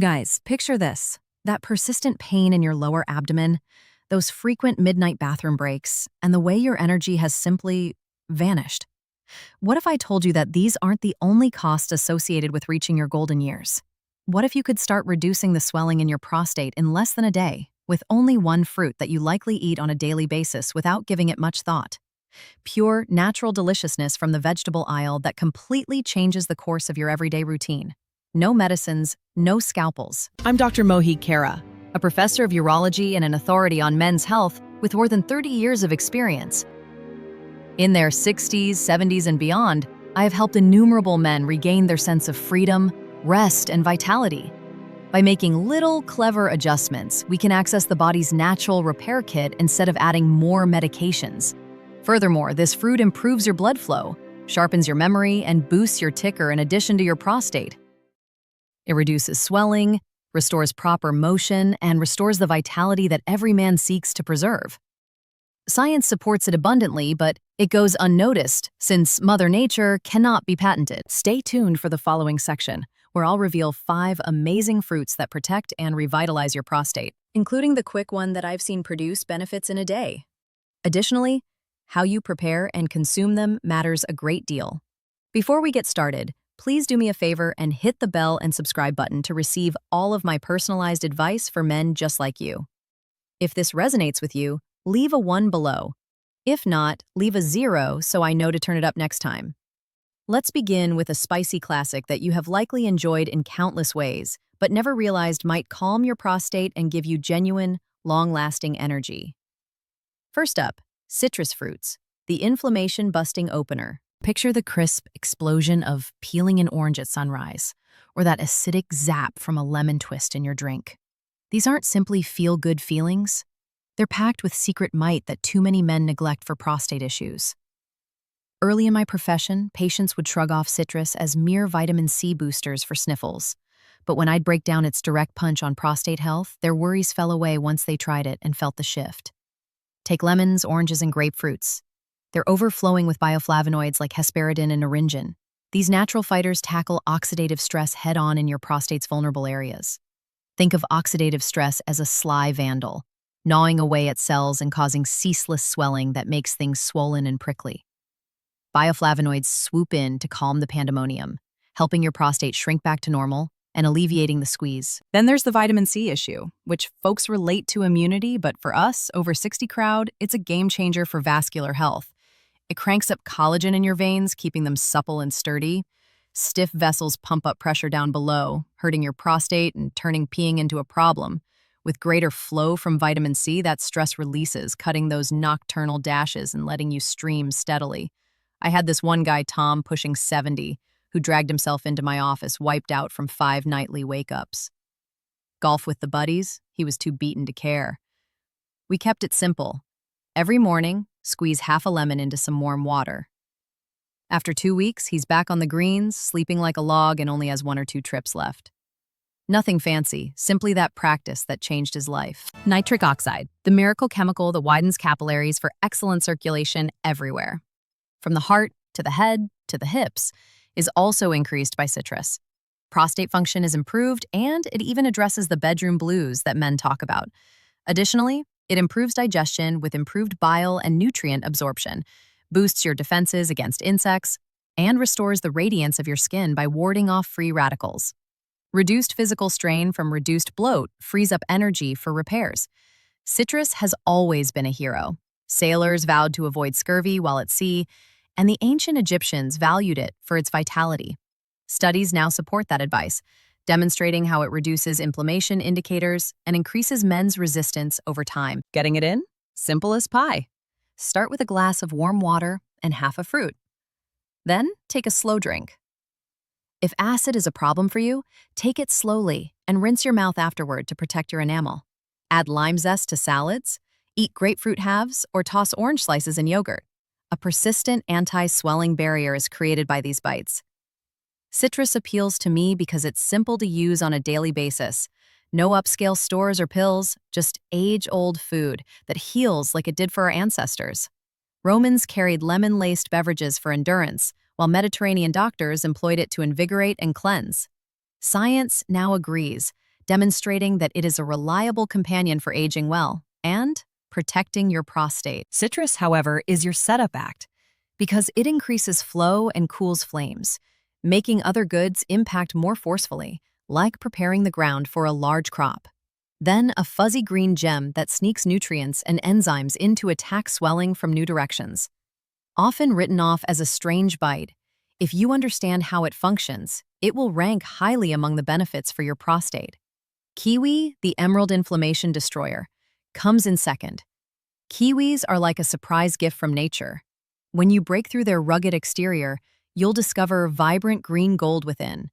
Guys, picture this. That persistent pain in your lower abdomen, those frequent midnight bathroom breaks, and the way your energy has simply vanished. What if I told you that these aren't the only costs associated with reaching your golden years? What if you could start reducing the swelling in your prostate in less than a day, with only one fruit that you likely eat on a daily basis without giving it much thought? Pure, natural deliciousness from the vegetable aisle that completely changes the course of your everyday routine. No medicines, no scalpels. I'm Dr. Mujeet Kara, a professor of urology and an authority on men's health with more than 30 years of experience. In their 60s, 70s, and beyond, I have helped innumerable men regain their sense of freedom, rest, and vitality. By making little, clever adjustments, we can access the body's natural repair kit instead of adding more medications. Furthermore, this fruit improves your blood flow, sharpens your memory, and boosts your ticker in addition to your prostate. It reduces swelling, restores proper motion, and restores the vitality that every man seeks to preserve. Science supports it abundantly, but it goes unnoticed since Mother Nature cannot be patented. Stay tuned for the following section, where I'll reveal 5 amazing fruits that protect and revitalize your prostate, including the quick one that I've seen produce benefits in a day. Additionally, how you prepare and consume them matters a great deal. Before we get started, please do me a favor and hit the bell and subscribe button to receive all of my personalized advice for men just like you. If this resonates with you, leave a 1 below. If not, leave a 0 so I know to turn it up next time. Let's begin with a spicy classic that you have likely enjoyed in countless ways, but never realized might calm your prostate and give you genuine, long-lasting energy. First up, citrus fruits, the inflammation-busting opener. Picture the crisp explosion of peeling an orange at sunrise, or that acidic zap from a lemon twist in your drink. These aren't simply feel-good feelings. They're packed with secret might that too many men neglect for prostate issues. Early in my profession, patients would shrug off citrus as mere vitamin C boosters for sniffles. But when I'd break down its direct punch on prostate health, their worries fell away once they tried it and felt the shift. Take lemons, oranges, and grapefruits. They're overflowing with bioflavonoids like hesperidin and naringin. These natural fighters tackle oxidative stress head-on in your prostate's vulnerable areas. Think of oxidative stress as a sly vandal, gnawing away at cells and causing ceaseless swelling that makes things swollen and prickly. Bioflavonoids swoop in to calm the pandemonium, helping your prostate shrink back to normal and alleviating the squeeze. Then there's the vitamin C issue, which folks relate to immunity, but for us, over 60 crowd, it's a game changer for vascular health. It cranks up collagen in your veins, keeping them supple and sturdy. Stiff vessels pump up pressure down below, hurting your prostate and turning peeing into a problem. With greater flow from vitamin C, that stress releases, cutting those nocturnal dashes and letting you stream steadily. I had this one guy, Tom, pushing 70, who dragged himself into my office, wiped out from 5 nightly wake-ups. Golf with the buddies, he was too beaten to care. We kept it simple. Every morning, squeeze half a lemon into some warm water. After 2 weeks, he's back on the greens, sleeping like a log and only has 1 or 2 trips left. Nothing fancy, simply that practice that changed his life. Nitric oxide, the miracle chemical that widens capillaries for excellent circulation everywhere. From the heart to the head to the hips, is also increased by citrus. Prostate function is improved, and it even addresses the bedroom blues that men talk about. Additionally, it improves digestion with improved bile and nutrient absorption, boosts your defenses against insects, and restores the radiance of your skin by warding off free radicals. Reduced physical strain from reduced bloat frees up energy for repairs. Citrus has always been a hero. Sailors vowed to avoid scurvy while at sea, and the ancient Egyptians valued it for its vitality. Studies now support that advice, demonstrating how it reduces inflammation indicators and increases men's resistance over time. Getting it in? Simple as pie. Start with a glass of warm water and half a fruit. Then take a slow drink. If acid is a problem for you, take it slowly and rinse your mouth afterward to protect your enamel. Add lime zest to salads, eat grapefruit halves, or toss orange slices in yogurt. A persistent anti-swelling barrier is created by these bites. Citrus appeals to me because it's simple to use on a daily basis. No upscale stores or pills, just age-old food that heals like it did for our ancestors. Romans carried lemon-laced beverages for endurance, while Mediterranean doctors employed it to invigorate and cleanse. Science now agrees demonstrating that it is a reliable companion for aging well and protecting your prostate. Citrus, however, is your setup act because it increases flow and cools flames, making other goods impact more forcefully, like preparing the ground for a large crop. Then a fuzzy green gem that sneaks nutrients and enzymes in to attack swelling from new directions. Often written off as a strange bite, if you understand how it functions, it will rank highly among the benefits for your prostate. Kiwi, the emerald inflammation destroyer, comes in second. Kiwis are like a surprise gift from nature. When you break through their rugged exterior, you'll discover vibrant green gold within.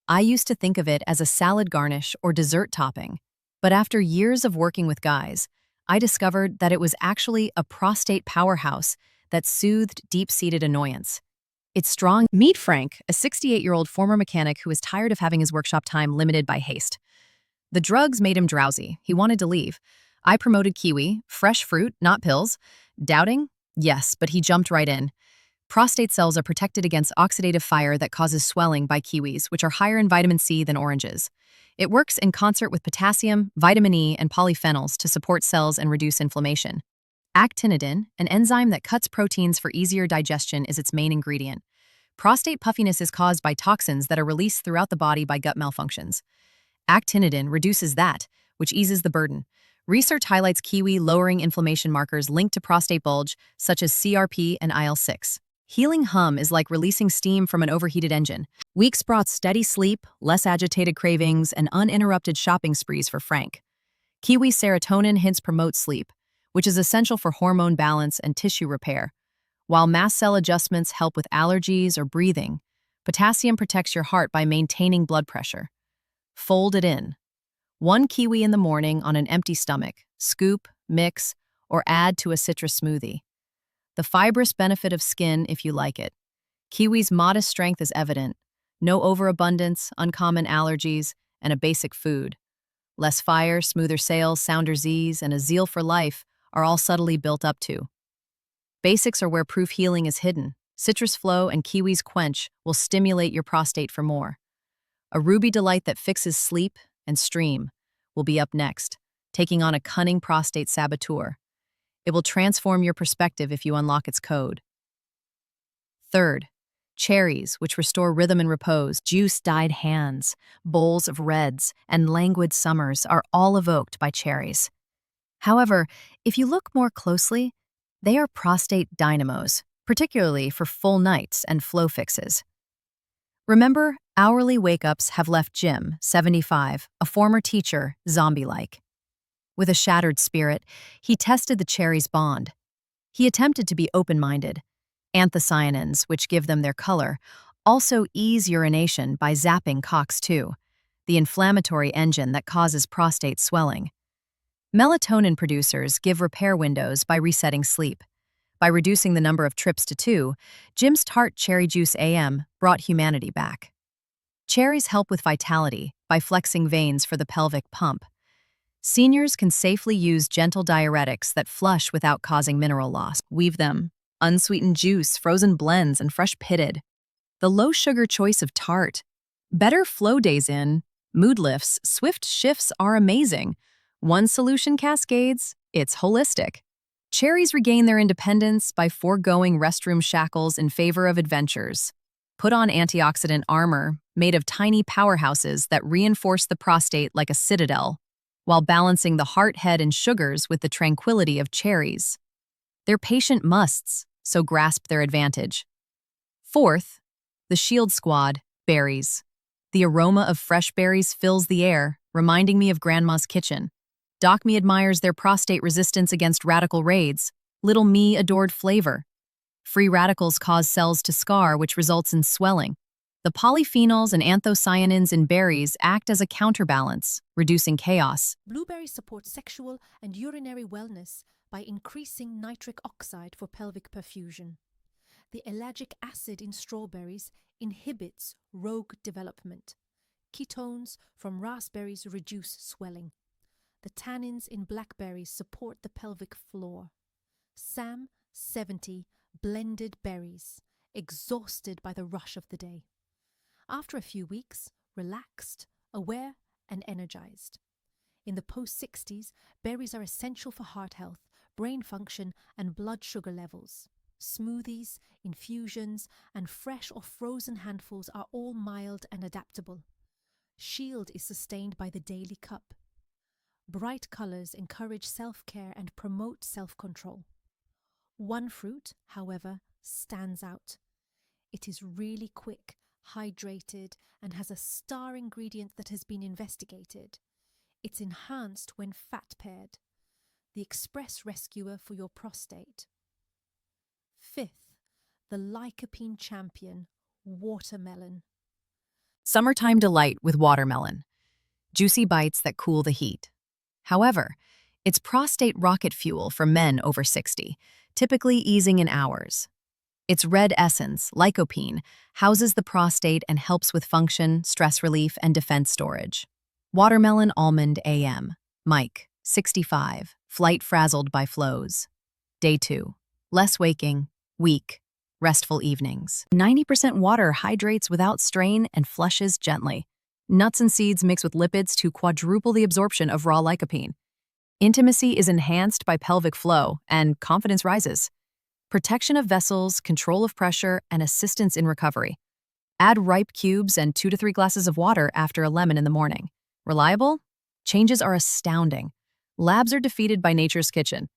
I used to think of it as a salad garnish or dessert topping, but after years of working with guys, I discovered that it was actually a prostate powerhouse that soothed deep-seated annoyance. It's strong. Meet Frank, a 68-year-old former mechanic who is tired of having his workshop time limited by haste. The drugs made him drowsy. He wanted to leave. I promoted kiwi, fresh fruit, not pills. Doubting? Yes, but he jumped right in. Prostate cells are protected against oxidative fire that causes swelling by kiwis, which are higher in vitamin C than oranges. It works in concert with potassium, vitamin E, and polyphenols to support cells and reduce inflammation. Actinidin, an enzyme that cuts proteins for easier digestion, is its main ingredient. Prostate puffiness is caused by toxins that are released throughout the body by gut malfunctions. Actinidin reduces that, which eases the burden. Research highlights kiwi lowering inflammation markers linked to prostate bulge, such as CRP and IL-6. Healing hum is like releasing steam from an overheated engine. Weeks brought steady sleep, less agitated cravings, and uninterrupted shopping sprees for Frank. Kiwi serotonin hints promote sleep, which is essential for hormone balance and tissue repair. While mast cell adjustments help with allergies or breathing, potassium protects your heart by maintaining blood pressure. Fold it in. 1 kiwi in the morning on an empty stomach, scoop, mix, or add to a citrus smoothie. The fibrous benefit of skin if you like it. Kiwi's modest strength is evident. No overabundance, uncommon allergies, and a basic food. Less fire, smoother sails, sounder Z's, and a zeal for life are all subtly built up to. Basics are where proof healing is hidden. Citrus Flow and Kiwi's Quench will stimulate your prostate for more. A ruby delight that fixes sleep and stream will be up next, taking on a cunning prostate saboteur. It will transform your perspective if you unlock its code. Third, cherries, which restore rhythm and repose, juice-dyed hands, bowls of reds, and languid summers are all evoked by cherries. However, if you look more closely, they are prostate dynamos, particularly for full nights and flow fixes. Remember, hourly wake-ups have left Jim, 75, a former teacher, zombie-like. With a shattered spirit, he tested the cherry's bond. He attempted to be open-minded. Anthocyanins, which give them their color, also ease urination by zapping COX-2, the inflammatory engine that causes prostate swelling. Melatonin producers give repair windows by resetting sleep. By reducing the number of trips to 2, Jim's Tart Cherry Juice AM brought humanity back. Cherries help with vitality by flexing veins for the pelvic pump. Seniors can safely use gentle diuretics that flush without causing mineral loss. Weave them. Unsweetened juice, frozen blends, and fresh pitted. The low-sugar choice of Tart. Better flow days in. Mood lifts, swift shifts are amazing. One solution cascades, it's holistic. Cherries regain their independence by foregoing restroom shackles in favor of adventures. Put on antioxidant armor made of tiny powerhouses that reinforce the prostate like a citadel, while balancing the heart, head, and sugars with the tranquility of cherries. They're patient musts, so grasp their advantage. Fourth, the Shield Squad, berries. The aroma of fresh berries fills the air, reminding me of Grandma's kitchen. Doc Me admires their prostate resistance against radical raids. Little Me adored flavor. Free radicals cause cells to scar, which results in swelling. The polyphenols and anthocyanins in berries act as a counterbalance, reducing chaos. Blueberries support sexual and urinary wellness by increasing nitric oxide for pelvic perfusion. The ellagic acid in strawberries inhibits rogue development. Ketones from raspberries reduce swelling. The tannins in blackberries support the pelvic floor. Sam 70 blended berries, exhausted by the rush of the day. After a few weeks, relaxed, aware, and energized. In the post-60s, berries are essential for heart health, brain function, and blood sugar levels. Smoothies, infusions, and fresh or frozen handfuls are all mild and adaptable. Shield is sustained by the daily cup. Bright colors encourage self-care and promote self-control. One fruit, however, stands out. It is really quick, hydrated, and has a star ingredient that has been investigated. It's enhanced when fat-paired. The express rescuer for your prostate. Fifth, the lycopene champion, watermelon. Summertime delight with watermelon. Juicy bites that cool the heat. However, it's prostate rocket fuel for men over 60, typically easing in hours. Its red essence, lycopene, houses the prostate and helps with function, stress relief, and defense storage. Watermelon Almond AM. Mike, 65, flight frazzled by flows. Day 2. Less waking, weak, restful evenings. 90% water hydrates without strain and flushes gently. Nuts and seeds mix with lipids to quadruple the absorption of raw lycopene. Intimacy is enhanced by pelvic flow, and confidence rises. Protection of vessels, control of pressure, and assistance in recovery. Add ripe cubes and 2 to 3 glasses of water after a lemon in the morning. Reliable? Changes are astounding. Labs are defeated by nature's kitchen.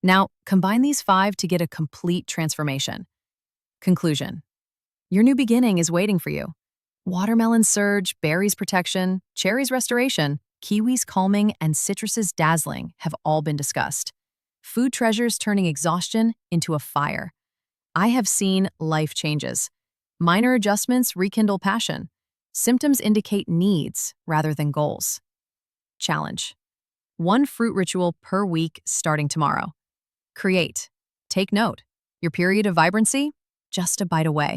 Now, combine these 5 to get a complete transformation. Conclusion. Your new beginning is waiting for you. Watermelon surge, berries protection, cherries restoration, kiwis calming, and citruses dazzling have all been discussed. Food treasures turning exhaustion into a fire. I have seen life changes. Minor adjustments rekindle passion. Symptoms indicate needs rather than goals. Challenge. 1 fruit ritual per week starting tomorrow. Create. Take note. Your period of vibrancy? Just a bite away.